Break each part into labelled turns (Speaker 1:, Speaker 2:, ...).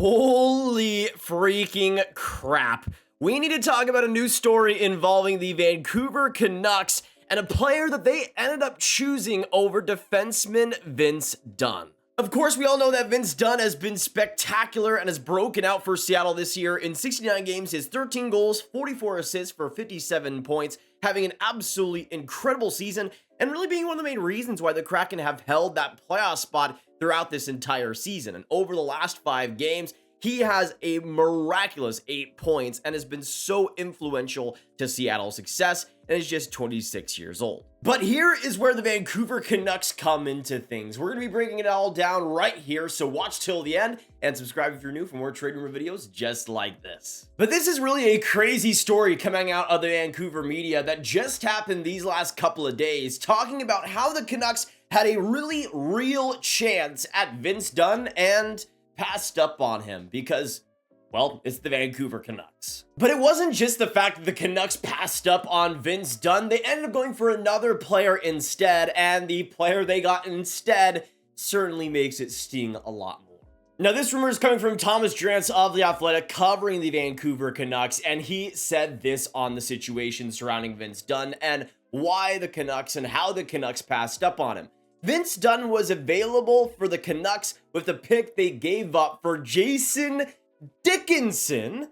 Speaker 1: Holy freaking crap. We need to talk about a new story involving the Vancouver Canucks and a player that they ended up choosing over defenseman Vince Dunn. Of course, we all know that Vince Dunn has been spectacular and has broken out for Seattle this year. In 69 games, he has 13 goals, 44 assists for 57 points, having an absolutely incredible season, and really being one of the main reasons why the Kraken have held that playoff spot throughout this entire season. And over the last 5 games, he has a miraculous 8 points and has been so influential to Seattle's success, and is just 26 years old. But here is where the Vancouver Canucks come into things. We're going to be breaking it all down right here, so watch till the end and subscribe if you're new for more trade rumor videos just like this. But this is really a crazy story coming out of the Vancouver media that just happened these last couple of days, talking about how the Canucks had a really real chance at Vince Dunn and passed up on him because, well, it's the Vancouver Canucks. But it wasn't just the fact that the Canucks passed up on Vince Dunn. They ended up going for another player instead, and the player they got instead certainly makes it sting a lot more. Now, this rumor is coming from Thomas Drance of The Athletic, covering the Vancouver Canucks, and he said this on the situation surrounding Vince Dunn and why the Canucks and how the Canucks passed up on him. Vince Dunn was available for the Canucks with the pick they gave up for Jason Dickinson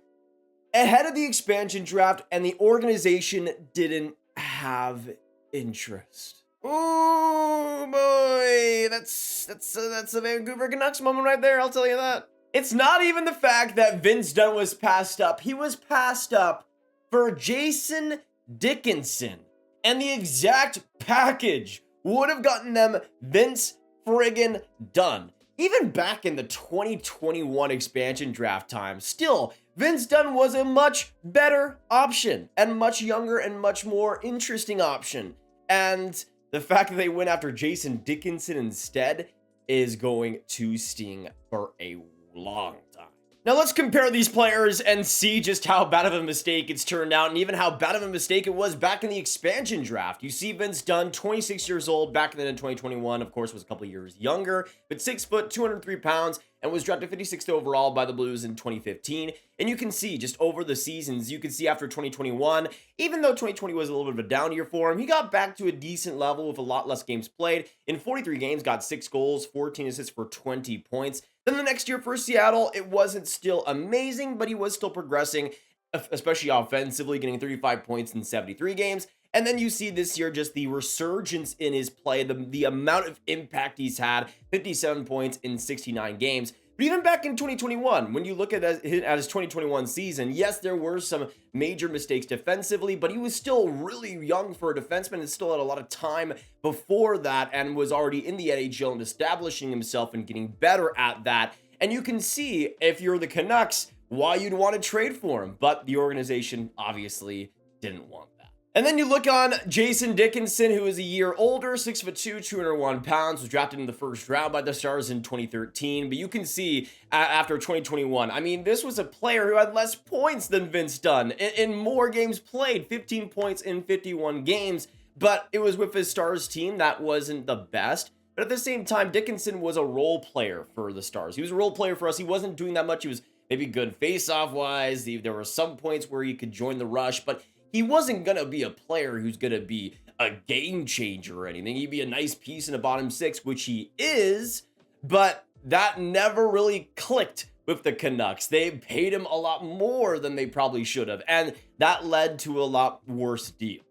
Speaker 1: ahead of the expansion draft, and the organization didn't have interest. Oh boy, that's a Vancouver Canucks moment right there, I'll tell you that. It's not even the fact that Vince Dunn was passed up. He was passed up for Jason Dickinson, and the exact package would have gotten them Vince friggin' Dunn. Even back in the 2021 expansion draft time, still, Vince Dunn was a much better option and much younger and much more interesting option. And the fact that they went after Jason Dickinson instead is going to sting for a long time. Now let's compare these players and see just how bad of a mistake it's turned out, and even how bad of a mistake it was back in the expansion draft. You see Vince Dunn, 26 years old, back then in 2021, of course, was a couple years younger, but 6 foot, 203 pounds, and was drafted 56th overall by the Blues in 2015. And you can see just over the seasons, you can see after 2021, even though 2020 was a little bit of a down year for him, he got back to a decent level with a lot less games played. In 43 games, got 6 goals, 14 assists for 20 points. Then the next year for Seattle, it wasn't still amazing, but he was still progressing, especially offensively, getting 35 points in 73 games. And then you see this year just the resurgence in his play, the amount of impact he's had, 57 points in 69 games. But even back in 2021, when you look at his 2021 season, yes, there were some major mistakes defensively, but he was still really young for a defenseman and still had a lot of time before that and was already in the NHL and establishing himself and getting better at that. And you can see, if you're the Canucks, why you'd want to trade for him, but the organization obviously didn't want that. And then you look on Jason Dickinson, who is a year older, 6'2", 201 pounds, was drafted in the first round by the Stars in 2013. But you can see after 2021, I mean, this was a player who had less points than Vince Dunn in more games played, 15 points in 51 games. But it was with his Stars team that wasn't the best. But at the same time, Dickinson was a role player for the Stars. He was a role player for us. He wasn't doing that much. He was maybe good face-off wise. There were some points where he could join the rush, but he wasn't going to be a player who's going to be a game changer or anything. He'd be a nice piece in the bottom 6, which he is, but that never really clicked with the Canucks. They paid him a lot more than they probably should have, and that led to a lot worse deals.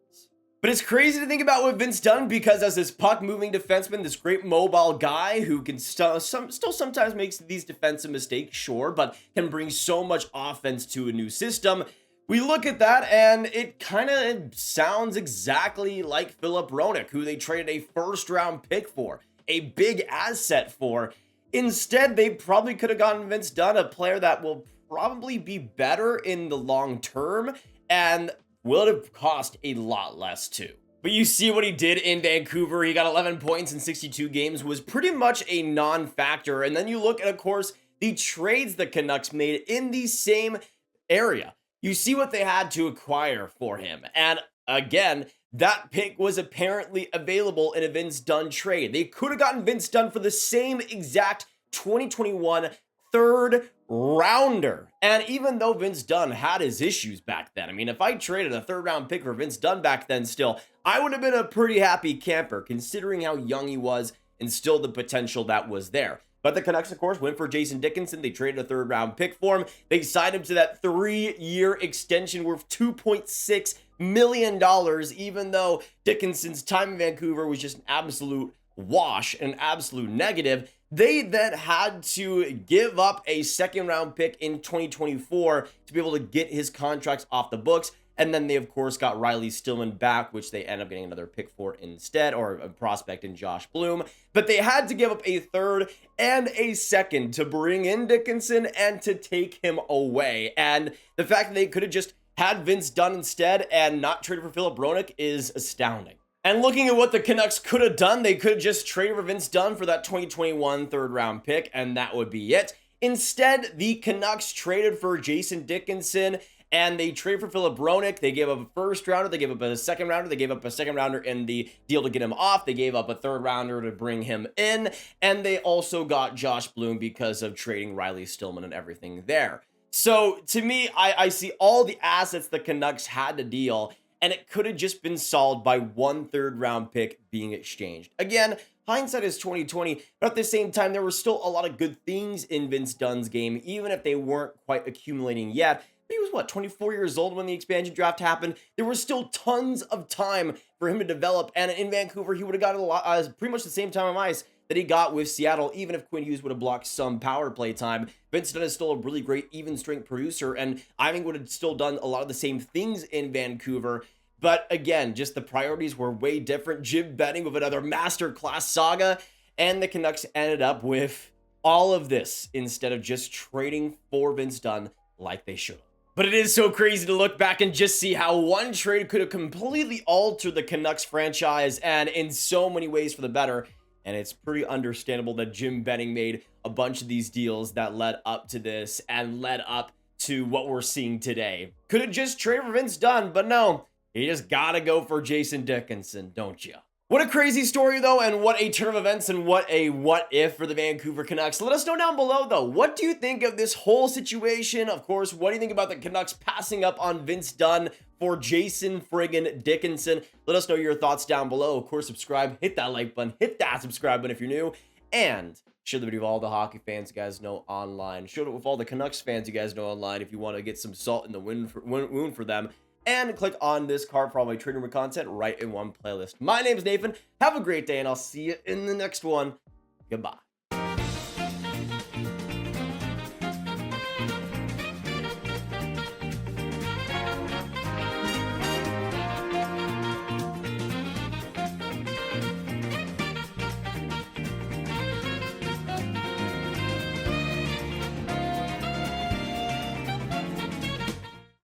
Speaker 1: But it's crazy to think about with Vince Dunn, because as this puck-moving defenseman, this great mobile guy who can still sometimes makes these defensive mistakes, sure, but can bring so much offense to a new system. We look at that, and it kind of sounds exactly like Philip Hronek, who they traded a first-round pick for, a big asset for. Instead, they probably could have gotten Vince Dunn, a player that will probably be better in the long term, and will have cost a lot less too. But you see what he did in Vancouver. He got 11 points in 62 games, was pretty much a non-factor. And then you look at, of course, the trades the Canucks made in the same area. You see what they had to acquire for him. And again, that pick was apparently available in a Vince Dunn trade. They could have gotten Vince Dunn for the same exact 2021 third rounder. And even though Vince Dunn had his issues back then, I mean, if I traded a 3rd round pick for Vince Dunn back then still, I would have been a pretty happy camper considering how young he was and still the potential that was there. But the Canucks, of course, went for Jason Dickinson. They traded a 3rd round pick for him. They signed him to that 3-year extension worth $2.6 million, even though Dickinson's time in Vancouver was just an absolute wash, an absolute negative. They then had to give up a 2nd round pick in 2024 to be able to get his contracts off the books. And then they, of course, got Riley Stillman back, which they end up getting another pick for instead, or a prospect in Josh Bloom. But they had to give up a 3rd and a 2nd to bring in Dickinson and to take him away. And the fact that they could have just had Vince Dunn instead and not traded for Philip Hronek is astounding. And looking at what the Canucks could have done, they could have just traded for Vince Dunn for that 2021 3rd round pick, and that would be it. Instead, the Canucks traded for Jason Dickinson, and they traded for Philip Hronek. They gave up a 1st rounder, they gave up a 2nd rounder, they gave up a 2nd rounder in the deal to get him off, they gave up a 3rd rounder to bring him in, and they also got Josh Bloom because of trading Riley Stillman and everything there. So, to me, I see all the assets the Canucks had to deal, and it could have just been solved by 1 3rd round pick being exchanged. Again, hindsight is 2020, but at the same time, there were still a lot of good things in Vince Dunn's game, even if they weren't quite accumulating yet. He was, 24 years old when the expansion draft happened. There was still tons of time for him to develop, and in Vancouver, he would have got a lot, pretty much the same time on ice that he got with Seattle, even if Quinn Hughes would have blocked some power play time. Vince Dunn is still a really great even-strength producer, and I think would have still done a lot of the same things in Vancouver. But again, just the priorities were way different. Jim Benning with another masterclass saga, and the Canucks ended up with all of this instead of just trading for Vince Dunn like they should. But it is so crazy to look back and just see how one trade could have completely altered the Canucks franchise, and in so many ways for the better. And it's pretty understandable that Jim Benning made a bunch of these deals that led up to this and led up to what we're seeing today. Could have just traded for Vince Dunn, but no, you just gotta go for Jason Dickinson, don't you? What a crazy story, though, and what a turn of events, and what a what-if for the Vancouver Canucks. Let us know down below, though. What do you think of this whole situation? Of course, what do you think about the Canucks passing up on Vince Dunn for Jason friggin' Dickinson? Let us know your thoughts down below. Of course, subscribe, hit that like button, hit that subscribe button if you're new, and share the video with all the hockey fans you guys know online. Share it with all the Canucks fans you guys know online if you want to get some salt in the wound for them. And click on this card for all my trading room content right in one playlist. My name is Nathan. Have a great day, and I'll see you in the next one. Goodbye.